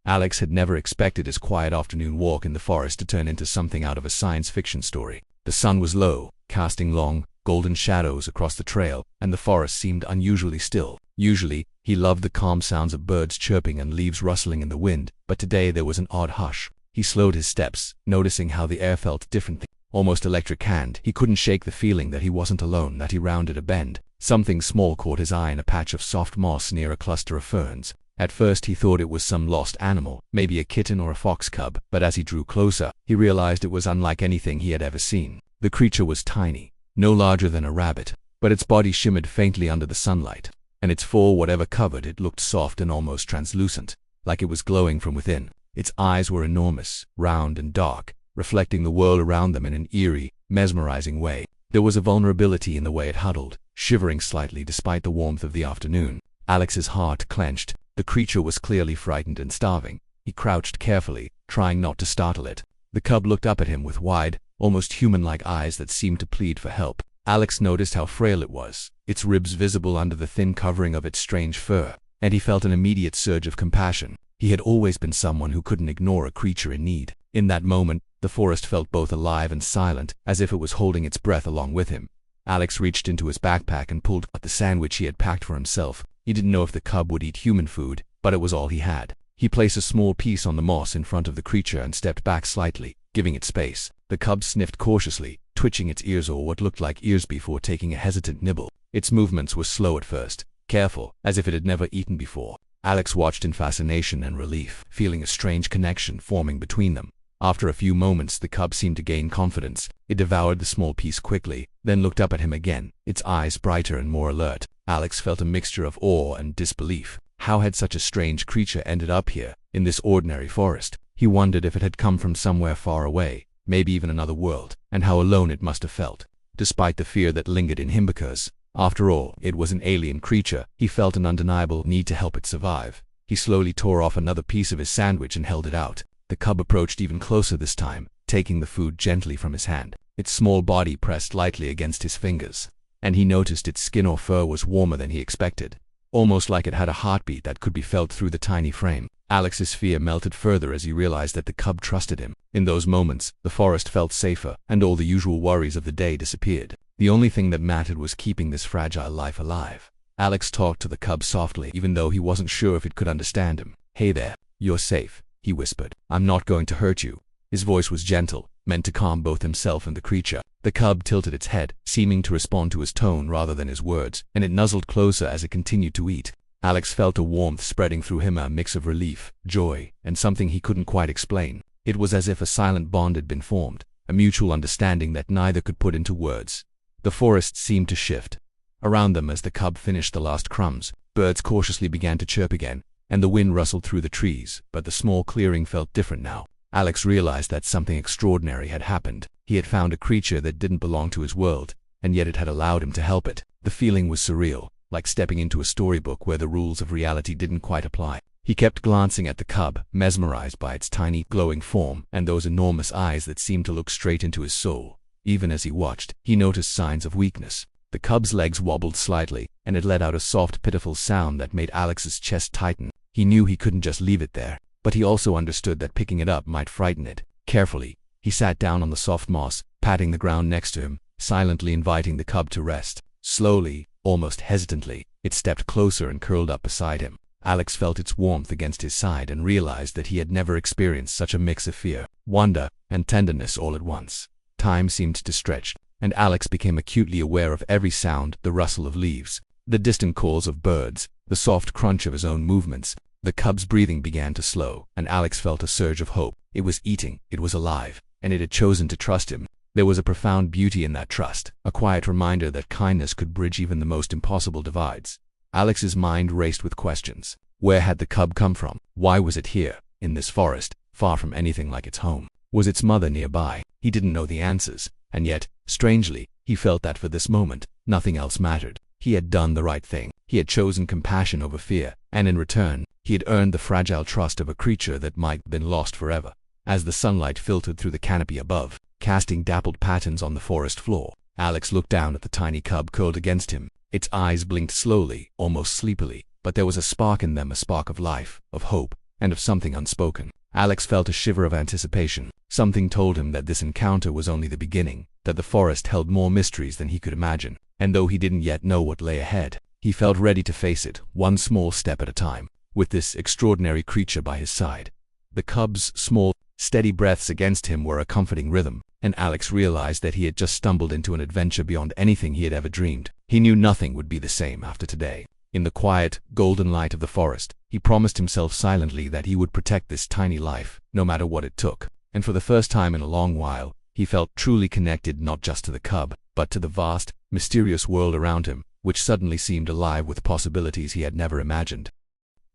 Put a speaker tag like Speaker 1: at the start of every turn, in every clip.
Speaker 1: Alex had never expected his quiet afternoon walk in the forest to turn into something out of a science fiction story. The sun was low, casting long, golden shadows across the trail, and the forest seemed unusually still. Usually, he loved the calm sounds of birds chirping and leaves rustling in the wind, but today there was an odd hush. He slowed his steps, noticing how the air felt differently. Almost electric hand, he couldn't shake the feeling that he wasn't alone. That he rounded a bend. Something small caught his eye in a patch of soft moss near a cluster of ferns. At first he thought it was some lost animal, maybe a kitten or a fox cub, but as he drew closer, he realized it was unlike anything he had ever seen. The creature was tiny, no larger than a rabbit, but its body shimmered faintly under the sunlight, and its fur, whatever covered it, looked soft and almost translucent, like it was glowing from within. Its eyes were enormous, round and dark, reflecting the world around them in an eerie, mesmerizing way. There was a vulnerability in the way it huddled, shivering slightly despite the warmth of the afternoon. Alex's heart clenched. The creature was clearly frightened and starving. He crouched carefully, trying not to startle it. The cub looked up at him with wide, almost human-like eyes that seemed to plead for help. Alex noticed how frail it was, its ribs visible under the thin covering of its strange fur, and he felt an immediate surge of compassion. He had always been someone who couldn't ignore a creature in need. In that moment, the forest felt both alive and silent, as if it was holding its breath along with him. Alex reached into his backpack and pulled out the sandwich he had packed for himself. He didn't know if the cub would eat human food, but it was all he had. He placed a small piece on the moss in front of the creature and stepped back slightly, giving it space. The cub sniffed cautiously, twitching its ears or what looked like ears before taking a hesitant nibble. Its movements were slow at first, careful, as if it had never eaten before. Alex watched in fascination and relief, feeling a strange connection forming between them. After a few moments, the cub seemed to gain confidence. It devoured the small piece quickly, then looked up at him again, its eyes brighter and more alert. Alex felt a mixture of awe and disbelief. How had such a strange creature ended up here, in this ordinary forest? He wondered if it had come from somewhere far away, maybe even another world, and how alone it must have felt, despite the fear that lingered in him because, after all, it was an alien creature. He felt an undeniable need to help it survive. He slowly tore off another piece of his sandwich and held it out. The cub approached even closer this time, taking the food gently from his hand. Its small body pressed lightly against his fingers, and he noticed its skin or fur was warmer than he expected, almost like it had a heartbeat that could be felt through the tiny frame. Alex's fear melted further as he realized that the cub trusted him. In those moments, the forest felt safer, and all the usual worries of the day disappeared. The only thing that mattered was keeping this fragile life alive. Alex talked to the cub softly, even though he wasn't sure if it could understand him. "Hey there, you're safe," he whispered. "I'm not going to hurt you." His voice was gentle, meant to calm both himself and the creature. The cub tilted its head, seeming to respond to his tone rather than his words, and it nuzzled closer as it continued to eat. Alex felt a warmth spreading through him, a mix of relief, joy, and something he couldn't quite explain. It was as if a silent bond had been formed, a mutual understanding that neither could put into words. The forest seemed to shift around them as the cub finished the last crumbs. Birds cautiously began to chirp again, and the wind rustled through the trees, but the small clearing felt different now. Alex realized that something extraordinary had happened. He had found a creature that didn't belong to his world, and yet it had allowed him to help it. The feeling was surreal, like stepping into a storybook where the rules of reality didn't quite apply. He kept glancing at the cub, mesmerized by its tiny, glowing form and those enormous eyes that seemed to look straight into his soul. Even as he watched, he noticed signs of weakness. The cub's legs wobbled slightly, and it let out a soft, pitiful sound that made Alex's chest tighten. He knew he couldn't just leave it there, but he also understood that picking it up might frighten it. Carefully, he sat down on the soft moss, patting the ground next to him, silently inviting the cub to rest. Slowly, almost hesitantly, it stepped closer and curled up beside him. Alex felt its warmth against his side and realized that he had never experienced such a mix of fear, wonder, and tenderness all at once. Time seemed to stretch, and Alex became acutely aware of every sound: the rustle of leaves, the distant calls of birds, the soft crunch of his own movements. The cub's breathing began to slow, and Alex felt a surge of hope. It was eating, it was alive, and it had chosen to trust him. There was a profound beauty in that trust, a quiet reminder that kindness could bridge even the most impossible divides. Alex's mind raced with questions. Where had the cub come from? Why was it here, in this forest, far from anything like its home? Was its mother nearby? He didn't know the answers, and yet, strangely, he felt that for this moment, nothing else mattered. He had done the right thing. He had chosen compassion over fear, and in return, he had earned the fragile trust of a creature that might have been lost forever. As the sunlight filtered through the canopy above, casting dappled patterns on the forest floor, Alex looked down at the tiny cub curled against him. Its eyes blinked slowly, almost sleepily, but there was a spark in them, a spark of life, of hope. and of something unspoken. Alex felt a shiver of anticipation. Something told him that this encounter was only the beginning, that the forest held more mysteries than he could imagine, and though he didn't yet know what lay ahead, he felt ready to face it, one small step at a time, with this extraordinary creature by his side. The cub's small, steady breaths against him were a comforting rhythm, and Alex realized that he had just stumbled into an adventure beyond anything he had ever dreamed. He knew nothing would be the same after today. In the quiet, golden light of the forest, he promised himself silently that he would protect this tiny life, no matter what it took. And for the first time in a long while, he felt truly connected not just to the cub, but to the vast, mysterious world around him, which suddenly seemed alive with possibilities he had never imagined.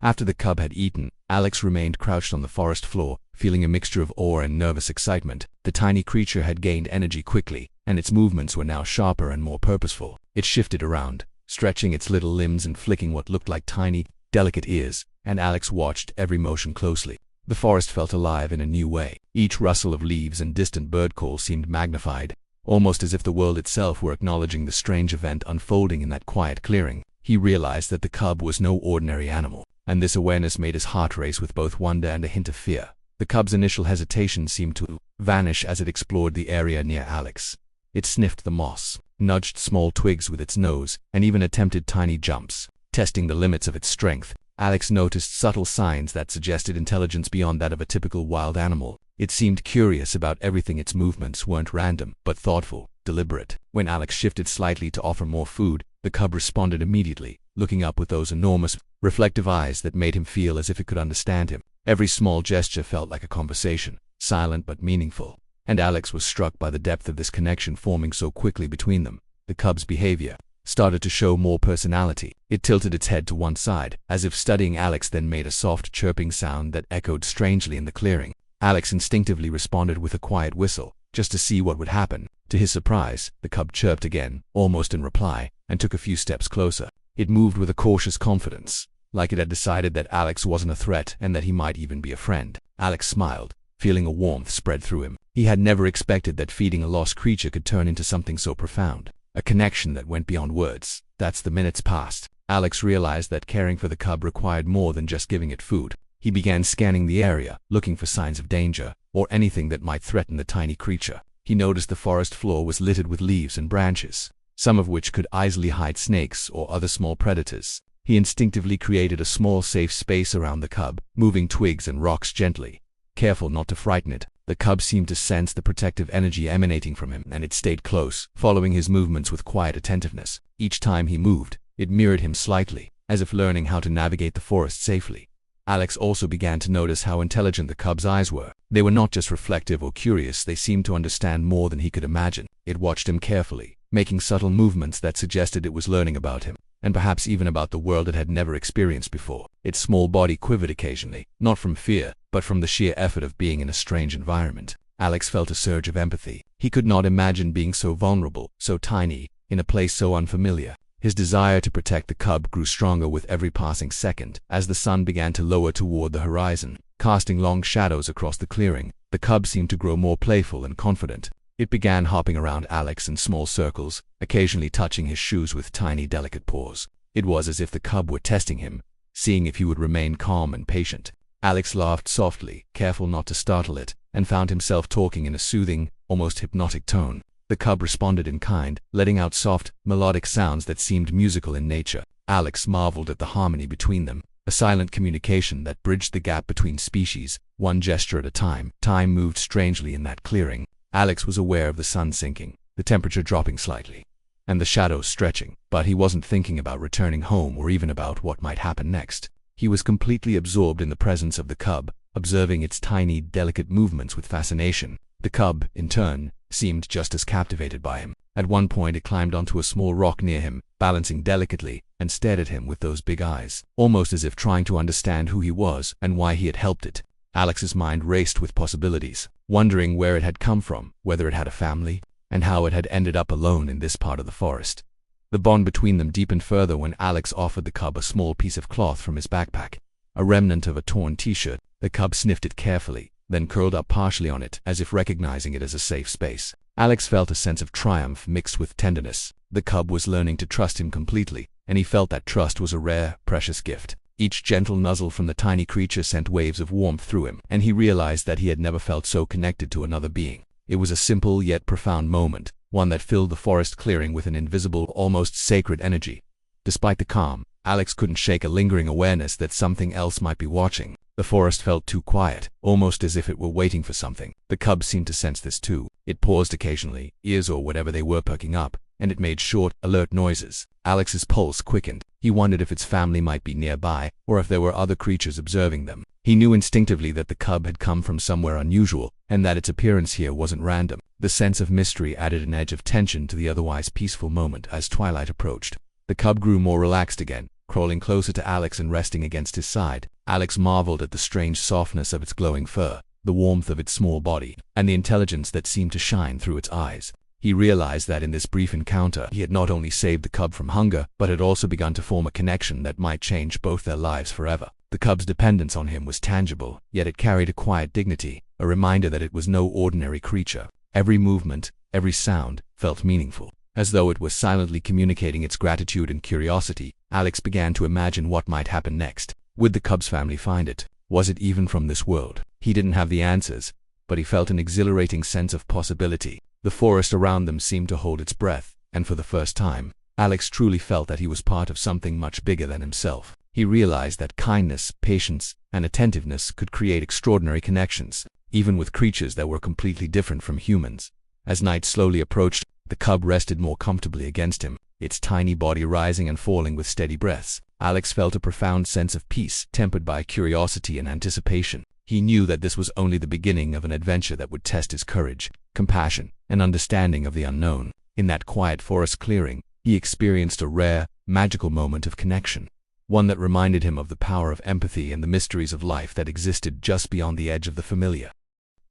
Speaker 1: After the cub had eaten, Alex remained crouched on the forest floor, feeling a mixture of awe and nervous excitement. The tiny creature had gained energy quickly, and its movements were now sharper and more purposeful. It shifted around, stretching its little limbs and flicking what looked like tiny, delicate ears, and Alex watched every motion closely. The forest felt alive in a new way. Each rustle of leaves and distant bird call seemed magnified, almost as if the world itself were acknowledging the strange event unfolding in that quiet clearing. He realized that the cub was no ordinary animal, and this awareness made his heart race with both wonder and a hint of fear. The cub's initial hesitation seemed to vanish as it explored the area near Alex. It sniffed the moss, nudged small twigs with its nose, and even attempted tiny jumps. Testing the limits of its strength, Alex noticed subtle signs that suggested intelligence beyond that of a typical wild animal. It seemed curious about everything. Its movements weren't random, but thoughtful, deliberate. When Alex shifted slightly to offer more food, the cub responded immediately, looking up with those enormous, reflective eyes that made him feel as if it could understand him. Every small gesture felt like a conversation, silent but meaningful, and Alex was struck by the depth of this connection forming so quickly between them. The cub's behavior started to show more personality. It tilted its head to one side, as if studying Alex, then made a soft chirping sound that echoed strangely in the clearing. Alex instinctively responded with a quiet whistle, just to see what would happen. To his surprise, the cub chirped again, almost in reply, and took a few steps closer. It moved with a cautious confidence, like it had decided that Alex wasn't a threat and that he might even be a friend. Alex smiled, feeling a warmth spread through him. He had never expected that feeding a lost creature could turn into something so profound. A connection that went beyond words. As the minutes passed, Alex realized that caring for the cub required more than just giving it food. He began scanning the area, looking for signs of danger, or anything that might threaten the tiny creature. He noticed the forest floor was littered with leaves and branches, some of which could easily hide snakes or other small predators. He instinctively created a small safe space around the cub, moving twigs and rocks gently, careful not to frighten it. The cub seemed to sense the protective energy emanating from him, and it stayed close, following his movements with quiet attentiveness. Each time he moved, it mirrored him slightly, as if learning how to navigate the forest safely. Alex also began to notice how intelligent the cub's eyes were. They were not just reflective or curious, they seemed to understand more than he could imagine. It watched him carefully, making subtle movements that suggested it was learning about him, and perhaps even about the world it had never experienced before. Its small body quivered occasionally, not from fear, but from the sheer effort of being in a strange environment. Alex felt a surge of empathy. He could not imagine being so vulnerable, so tiny, in a place so unfamiliar. His desire to protect the cub grew stronger with every passing second. As the sun began to lower toward the horizon, casting long shadows across the clearing, the cub seemed to grow more playful and confident. It began hopping around Alex in small circles, occasionally touching his shoes with tiny, delicate paws. It was as if the cub were testing him, seeing if he would remain calm and patient. Alex laughed softly, careful not to startle it, and found himself talking in a soothing, almost hypnotic tone. The cub responded in kind, letting out soft, melodic sounds that seemed musical in nature. Alex marveled at the harmony between them, a silent communication that bridged the gap between species, one gesture at a time. Time moved strangely in that clearing. Alex was aware of the sun sinking, the temperature dropping slightly, and the shadows stretching, but he wasn't thinking about returning home or even about what might happen next. He was completely absorbed in the presence of the cub, observing its tiny, delicate movements with fascination. The cub, in turn, seemed just as captivated by him. At one point it climbed onto a small rock near him, balancing delicately, and stared at him with those big eyes, almost as if trying to understand who he was and why he had helped it. Alex's mind raced with possibilities, wondering where it had come from, whether it had a family, and how it had ended up alone in this part of the forest. The bond between them deepened further when Alex offered the cub a small piece of cloth from his backpack, a remnant of a torn t-shirt. The cub sniffed it carefully, then curled up partially on it, as if recognizing it as a safe space. Alex felt a sense of triumph mixed with tenderness. The cub was learning to trust him completely, and he felt that trust was a rare, precious gift. Each gentle nuzzle from the tiny creature sent waves of warmth through him, and he realized that he had never felt so connected to another being. It was a simple yet profound moment, one that filled the forest clearing with an invisible, almost sacred energy. Despite the calm, Alex couldn't shake a lingering awareness that something else might be watching. The forest felt too quiet, almost as if it were waiting for something. The cub seemed to sense this too. It paused occasionally, ears or whatever they were perking up, and it made short, alert noises. Alex's pulse quickened. He wondered if its family might be nearby, or if there were other creatures observing them. He knew instinctively that the cub had come from somewhere unusual, and that its appearance here wasn't random. The sense of mystery added an edge of tension to the otherwise peaceful moment as twilight approached. The cub grew more relaxed again, crawling closer to Alex and resting against his side. Alex marveled at the strange softness of its glowing fur, the warmth of its small body, and the intelligence that seemed to shine through its eyes. He realized that in this brief encounter, he had not only saved the cub from hunger, but had also begun to form a connection that might change both their lives forever. The cub's dependence on him was tangible, yet it carried a quiet dignity, a reminder that it was no ordinary creature. Every movement, every sound, felt meaningful. As though it was silently communicating its gratitude and curiosity, Alex began to imagine what might happen next. Would the cub's family find it? Was it even from this world? He didn't have the answers, but he felt an exhilarating sense of possibility. The forest around them seemed to hold its breath, and for the first time, Alex truly felt that he was part of something much bigger than himself. He realized that kindness, patience, and attentiveness could create extraordinary connections, even with creatures that were completely different from humans. As night slowly approached, the cub rested more comfortably against him, its tiny body rising and falling with steady breaths. Alex felt a profound sense of peace, tempered by curiosity and anticipation. He knew that this was only the beginning of an adventure that would test his courage, compassion, and understanding of the unknown. In that quiet forest clearing, he experienced a rare, magical moment of connection, one that reminded him of the power of empathy and the mysteries of life that existed just beyond the edge of the familiar.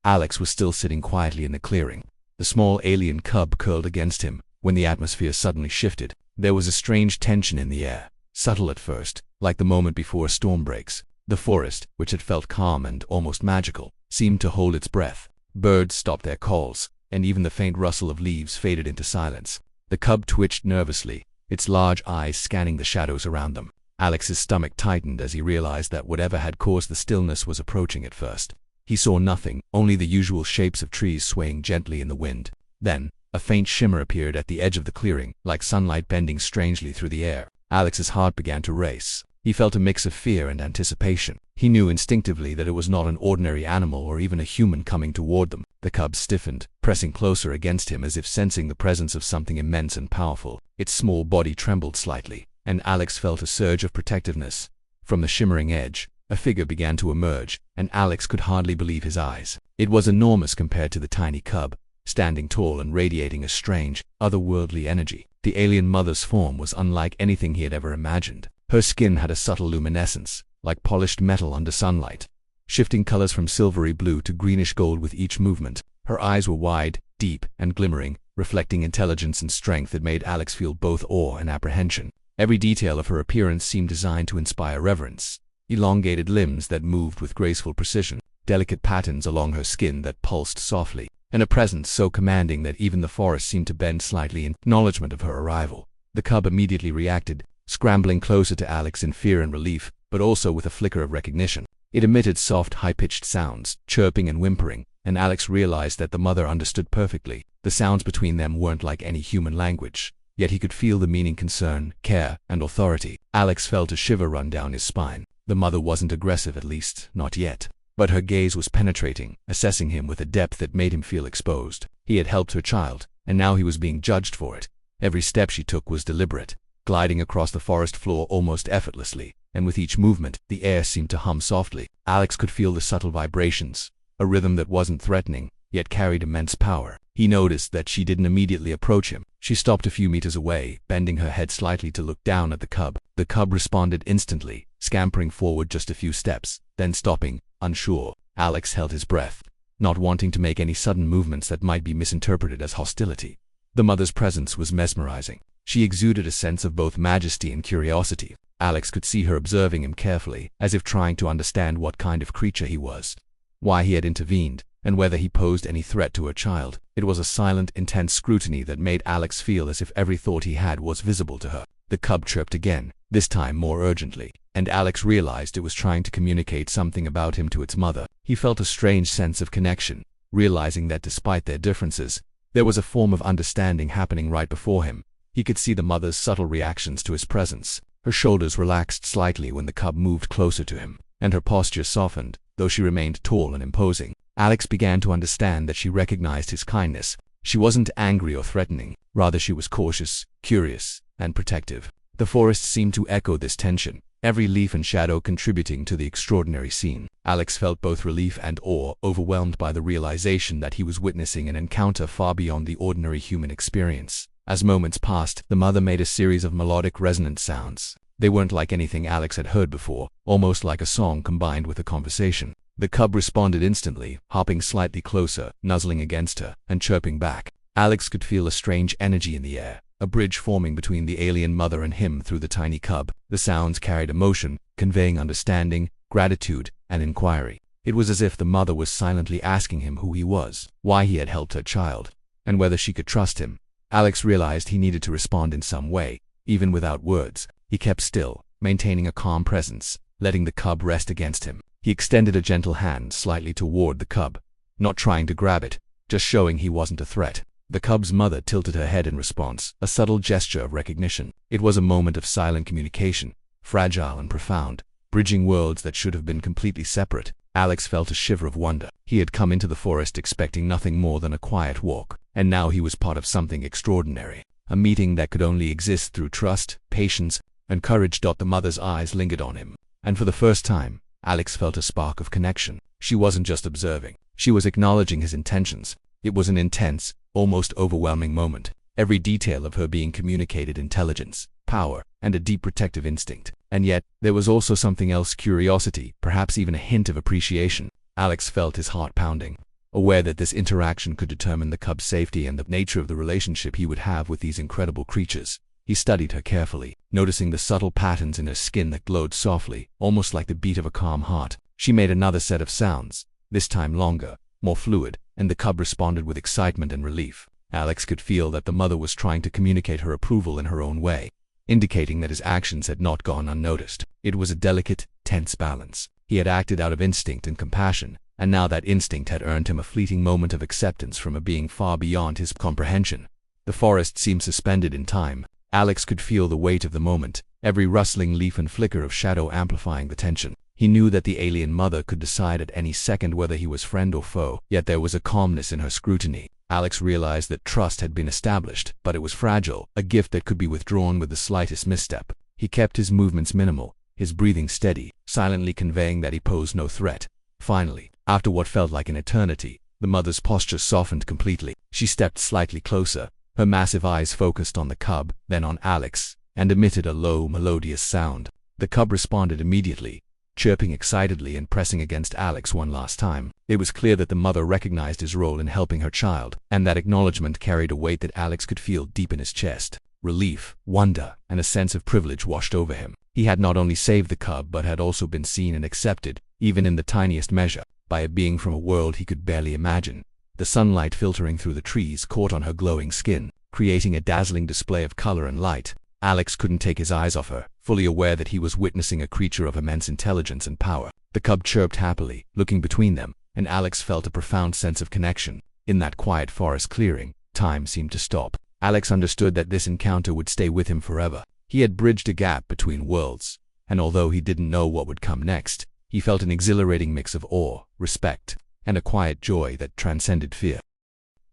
Speaker 1: Alex was still sitting quietly in the clearing, the small alien cub curled against him, when the atmosphere suddenly shifted. There was a strange tension in the air, subtle at first, like the moment before a storm breaks. The forest, which had felt calm and almost magical, seemed to hold its breath. Birds stopped their calls, and even the faint rustle of leaves faded into silence. The cub twitched nervously, its large eyes scanning the shadows around them. Alex's stomach tightened as he realized that whatever had caused the stillness was approaching at first. He saw nothing, only the usual shapes of trees swaying gently in the wind. Then, a faint shimmer appeared at the edge of the clearing, like sunlight bending strangely through the air. Alex's heart began to race. He felt a mix of fear and anticipation. He knew instinctively that it was not an ordinary animal or even a human coming toward them. The cub stiffened, pressing closer against him as if sensing the presence of something immense and powerful. Its small body trembled slightly, and Alex felt a surge of protectiveness. From the shimmering edge, a figure began to emerge, and Alex could hardly believe his eyes. It was enormous compared to the tiny cub, standing tall and radiating a strange, otherworldly energy. The alien mother's form was unlike anything he had ever imagined. Her skin had a subtle luminescence, like polished metal under sunlight, shifting colors from silvery blue to greenish gold with each movement. Her eyes were wide, deep, and glimmering, reflecting intelligence and strength that made Alex feel both awe and apprehension. Every detail of her appearance seemed designed to inspire reverence. Elongated limbs that moved with graceful precision, delicate patterns along her skin that pulsed softly, and a presence so commanding that even the forest seemed to bend slightly in acknowledgement of her arrival. The cub immediately reacted, scrambling closer to Alex in fear and relief, but also with a flicker of recognition. It emitted soft, high-pitched sounds, chirping and whimpering, and Alex realized that the mother understood perfectly. The sounds between them weren't like any human language, yet he could feel the meaning: concern, care, and authority. Alex felt a shiver run down his spine. The mother wasn't aggressive, at least, not yet. But her gaze was penetrating, assessing him with a depth that made him feel exposed. He had helped her child, and now he was being judged for it. Every step she took was deliberate, gliding across the forest floor almost effortlessly, and with each movement, the air seemed to hum softly. Alex could feel the subtle vibrations, a rhythm that wasn't threatening, yet carried immense power. He noticed that she didn't immediately approach him. She stopped a few meters away, bending her head slightly to look down at the cub. The cub responded instantly, scampering forward just a few steps, then stopping, unsure. Alex held his breath, not wanting to make any sudden movements that might be misinterpreted as hostility. The mother's presence was mesmerizing. She exuded a sense of both majesty and curiosity. Alex could see her observing him carefully, as if trying to understand what kind of creature he was, why he had intervened, and whether he posed any threat to her child. It was a silent, intense scrutiny that made Alex feel as if every thought he had was visible to her. The cub chirped again, this time more urgently, and Alex realized it was trying to communicate something about him to its mother. He felt a strange sense of connection, realizing that despite their differences, there was a form of understanding happening right before him. He could see the mother's subtle reactions to his presence. Her shoulders relaxed slightly when the cub moved closer to him, and her posture softened, though she remained tall and imposing. Alex began to understand that she recognized his kindness. She wasn't angry or threatening, rather she was cautious, curious, and protective. The forest seemed to echo this tension, every leaf and shadow contributing to the extraordinary scene. Alex felt both relief and awe, overwhelmed by the realization that he was witnessing an encounter far beyond the ordinary human experience. As moments passed, the mother made a series of melodic resonant sounds. They weren't like anything Alex had heard before, almost like a song combined with a conversation. The cub responded instantly, hopping slightly closer, nuzzling against her, and chirping back. Alex could feel a strange energy in the air, a bridge forming between the alien mother and him through the tiny cub. The sounds carried emotion, conveying understanding, gratitude, and inquiry. It was as if the mother was silently asking him who he was, why he had helped her child, and whether she could trust him. Alex realized he needed to respond in some way, even without words. He kept still, maintaining a calm presence, letting the cub rest against him. He extended a gentle hand slightly toward the cub, not trying to grab it, just showing he wasn't a threat. The cub's mother tilted her head in response, a subtle gesture of recognition. It was a moment of silent communication, fragile and profound, bridging worlds that should have been completely separate. Alex felt a shiver of wonder. He had come into the forest expecting nothing more than a quiet walk, and now he was part of something extraordinary, a meeting that could only exist through trust, patience, and courage. The mother's eyes lingered on him, and for the first time, Alex felt a spark of connection. She wasn't just observing, she was acknowledging his intentions. It was an intense, almost overwhelming moment. Every detail of her being communicated intelligence, power, and a deep protective instinct. And yet, there was also something else: curiosity, perhaps even a hint of appreciation. Alex felt his heart pounding, aware that this interaction could determine the cub's safety and the nature of the relationship he would have with these incredible creatures. He studied her carefully, noticing the subtle patterns in her skin that glowed softly, almost like the beat of a calm heart. She made another set of sounds, this time longer, more fluid, and the cub responded with excitement and relief. Alex could feel that the mother was trying to communicate her approval in her own way, indicating that his actions had not gone unnoticed. It was a delicate, tense balance. He had acted out of instinct and compassion, and now that instinct had earned him a fleeting moment of acceptance from a being far beyond his comprehension. The forest seemed suspended in time. Alex could feel the weight of the moment, every rustling leaf and flicker of shadow amplifying the tension. He knew that the alien mother could decide at any second whether he was friend or foe, yet there was a calmness in her scrutiny. Alex realized that trust had been established, but it was fragile, a gift that could be withdrawn with the slightest misstep. He kept his movements minimal, his breathing steady, silently conveying that he posed no threat. Finally, after what felt like an eternity, the mother's posture softened completely. She stepped slightly closer, her massive eyes focused on the cub, then on Alex, and emitted a low, melodious sound. The cub responded immediately, chirping excitedly and pressing against Alex one last time. It was clear that the mother recognized his role in helping her child, and that acknowledgement carried a weight that Alex could feel deep in his chest. Relief, wonder, and a sense of privilege washed over him. He had not only saved the cub but had also been seen and accepted, even in the tiniest measure, by a being from a world he could barely imagine. The sunlight filtering through the trees caught on her glowing skin, creating a dazzling display of color and light. Alex couldn't take his eyes off her, fully aware that he was witnessing a creature of immense intelligence and power. The cub chirped happily, looking between them, and Alex felt a profound sense of connection. In that quiet forest clearing, time seemed to stop. Alex understood that this encounter would stay with him forever. He had bridged a gap between worlds, and although he didn't know what would come next, he felt an exhilarating mix of awe, respect, and a quiet joy that transcended fear.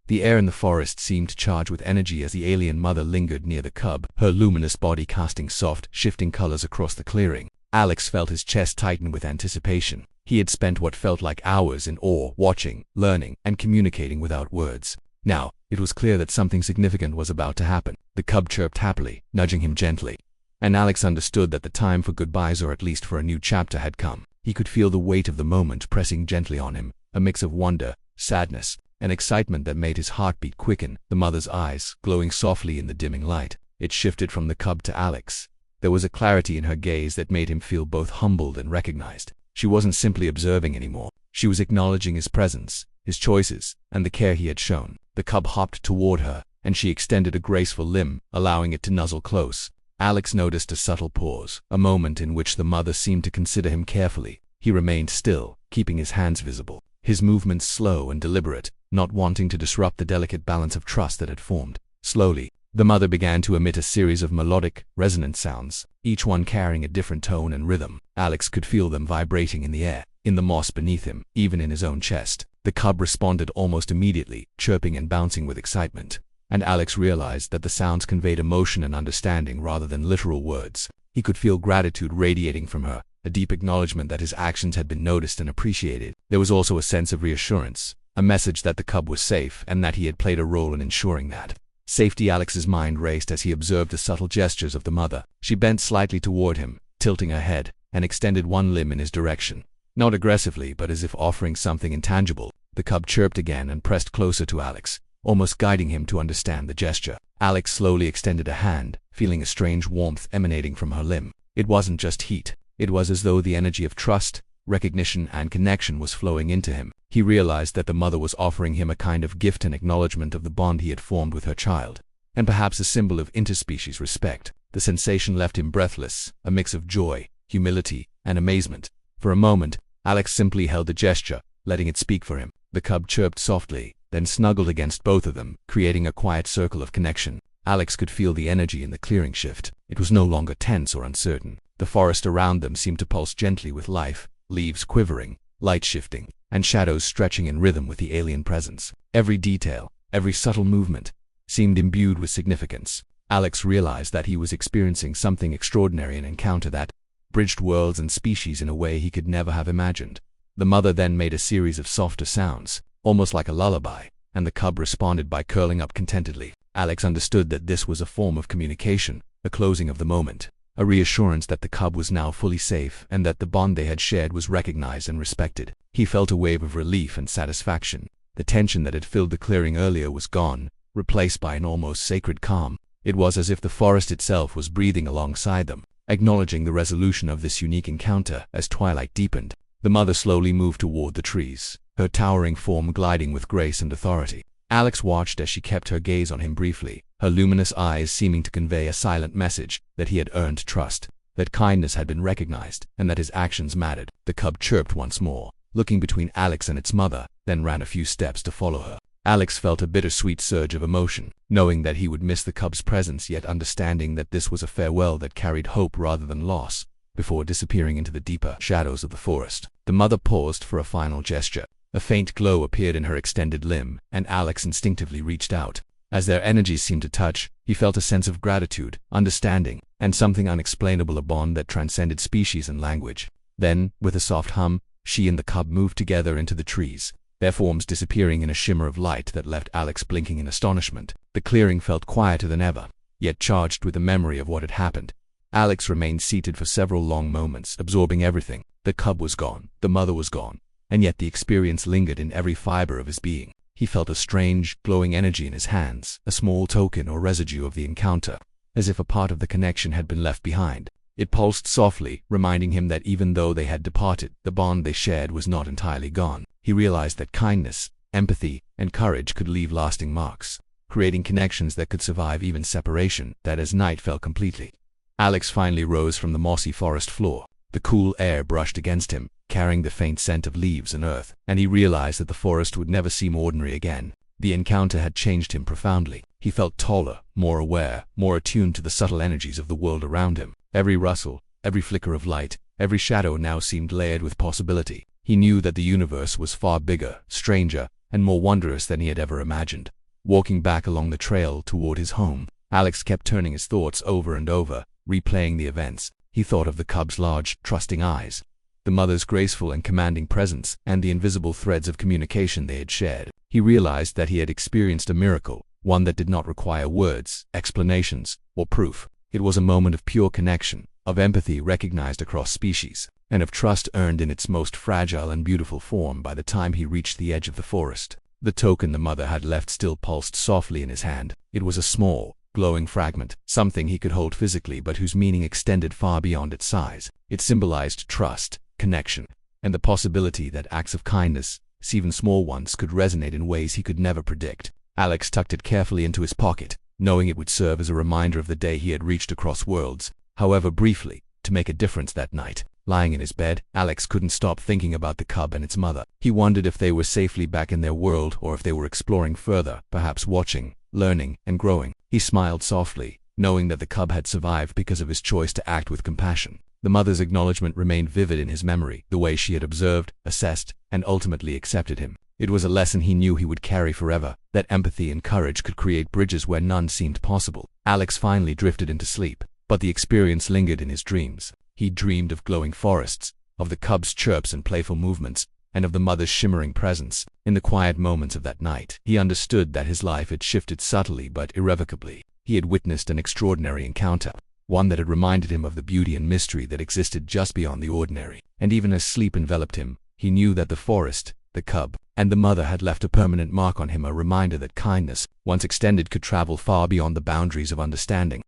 Speaker 1: The air in the forest seemed charged with energy as the alien mother lingered near the cub, her luminous body casting soft, shifting colors across the clearing. Alex felt his chest tighten with anticipation. He had spent what felt like hours in awe, watching, learning, and communicating without words. Now, it was clear that something significant was about to happen. The cub chirped happily, nudging him gently, and Alex understood that the time for goodbyes, or at least for a new chapter, had come. He could feel the weight of the moment pressing gently on him, a mix of wonder, sadness, and excitement that made his heartbeat quicken. The mother's eyes, glowing softly in the dimming light, it shifted from the cub to Alex. There was a clarity in her gaze that made him feel both humbled and recognized. She wasn't simply observing anymore. She was acknowledging his presence, his choices, and the care he had shown. The cub hopped toward her, and she extended a graceful limb, allowing it to nuzzle close. Alex noticed a subtle pause, a moment in which the mother seemed to consider him carefully. He remained still, keeping his hands visible, his movements slow and deliberate, not wanting to disrupt the delicate balance of trust that had formed. Slowly, the mother began to emit a series of melodic, resonant sounds, each one carrying a different tone and rhythm. Alex could feel them vibrating in the air, in the moss beneath him, even in his own chest. The cub responded almost immediately, chirping and bouncing with excitement. And Alex realized that the sounds conveyed emotion and understanding rather than literal words. He could feel gratitude radiating from her, a deep acknowledgement that his actions had been noticed and appreciated. There was also a sense of reassurance, a message that the cub was safe and that he had played a role in ensuring that. Safety. Alex's mind raced as he observed the subtle gestures of the mother. She bent slightly toward him, tilting her head, and extended one limb in his direction. Not aggressively, but as if offering something intangible. The cub chirped again and pressed closer to Alex, almost guiding him to understand the gesture. Alex slowly extended a hand, feeling a strange warmth emanating from her limb. It wasn't just heat. It was as though the energy of trust, recognition, and connection was flowing into him. He realized that the mother was offering him a kind of gift and acknowledgement of the bond he had formed with her child, and perhaps a symbol of interspecies respect. The sensation left him breathless, a mix of joy, humility, and amazement. For a moment, Alex simply held the gesture, letting it speak for him. The cub chirped softly, then snuggled against both of them, creating a quiet circle of connection. Alex could feel the energy in the clearing shift. It was no longer tense or uncertain. The forest around them seemed to pulse gently with life, leaves quivering, light shifting, and shadows stretching in rhythm with the alien presence. Every detail, every subtle movement, seemed imbued with significance. Alex realized that he was experiencing something extraordinary, an encounter that bridged worlds and species in a way he could never have imagined. The mother then made a series of softer sounds, almost like a lullaby, and the cub responded by curling up contentedly. Alex understood that this was a form of communication, a closing of the moment, a reassurance that the cub was now fully safe and that the bond they had shared was recognized and respected. He felt a wave of relief and satisfaction. The tension that had filled the clearing earlier was gone, replaced by an almost sacred calm. It was as if the forest itself was breathing alongside them, acknowledging the resolution of this unique encounter. As twilight deepened, the mother slowly moved toward the trees, her towering form gliding with grace and authority. Alex watched as she kept her gaze on him briefly, her luminous eyes seeming to convey a silent message that he had earned trust, that kindness had been recognized, and that his actions mattered. The cub chirped once more, looking between Alex and its mother, then ran a few steps to follow her. Alex felt a bittersweet surge of emotion, knowing that he would miss the cub's presence, yet understanding that this was a farewell that carried hope rather than loss. Before disappearing into the deeper shadows of the forest, the mother paused for a final gesture. A faint glow appeared in her extended limb, and Alex instinctively reached out. As their energies seemed to touch, he felt a sense of gratitude, understanding, and something unexplainable, a bond that transcended species and language. Then, with a soft hum, she and the cub moved together into the trees, their forms disappearing in a shimmer of light that left Alex blinking in astonishment. The clearing felt quieter than ever, yet charged with the memory of what had happened. Alex remained seated for several long moments, absorbing everything. The cub was gone, the mother was gone, and yet the experience lingered in every fiber of his being. He felt a strange, glowing energy in his hands, a small token or residue of the encounter, as if a part of the connection had been left behind. It pulsed softly, reminding him that even though they had departed, the bond they shared was not entirely gone. He realized that kindness, empathy, and courage could leave lasting marks, creating connections that could survive even separation. That as night fell completely, Alex finally rose from the mossy forest floor. The cool air brushed against him, carrying the faint scent of leaves and earth, and he realized that the forest would never seem ordinary again. The encounter had changed him profoundly. He felt taller, more aware, more attuned to the subtle energies of the world around him. Every rustle, every flicker of light, every shadow now seemed layered with possibility. He knew that the universe was far bigger, stranger, and more wondrous than he had ever imagined. Walking back along the trail toward his home, Alex kept turning his thoughts over and over, replaying the events. He thought of the cub's large, trusting eyes, the mother's graceful and commanding presence, and the invisible threads of communication they had shared. He realized that he had experienced a miracle, one that did not require words, explanations, or proof. It was a moment of pure connection, of empathy recognized across species, and of trust earned in its most fragile and beautiful form. By the time he reached the edge of the forest, the token the mother had left still pulsed softly in his hand. It was a small, glowing fragment, something he could hold physically but whose meaning extended far beyond its size. It symbolized trust, connection, and the possibility that acts of kindness, even small ones, could resonate in ways he could never predict. Alex tucked it carefully into his pocket, knowing it would serve as a reminder of the day he had reached across worlds, however briefly, to make a difference that night. Lying in his bed, Alex couldn't stop thinking about the cub and its mother. He wondered if they were safely back in their world or if they were exploring further, perhaps watching, learning, and growing. He smiled softly, knowing that the cub had survived because of his choice to act with compassion. The mother's acknowledgement remained vivid in his memory, the way she had observed, assessed, and ultimately accepted him. It was a lesson he knew he would carry forever, that empathy and courage could create bridges where none seemed possible. Alex finally drifted into sleep, but the experience lingered in his dreams. He dreamed of glowing forests, of the cub's chirps and playful movements, and of the mother's shimmering presence. In the quiet moments of that night, he understood that his life had shifted subtly but irrevocably. He had witnessed an extraordinary encounter, one that had reminded him of the beauty and mystery that existed just beyond the ordinary. And even as sleep enveloped him, he knew that the forest, the cub, and the mother had left a permanent mark on him, a reminder that kindness, once extended, could travel far beyond the boundaries of understanding.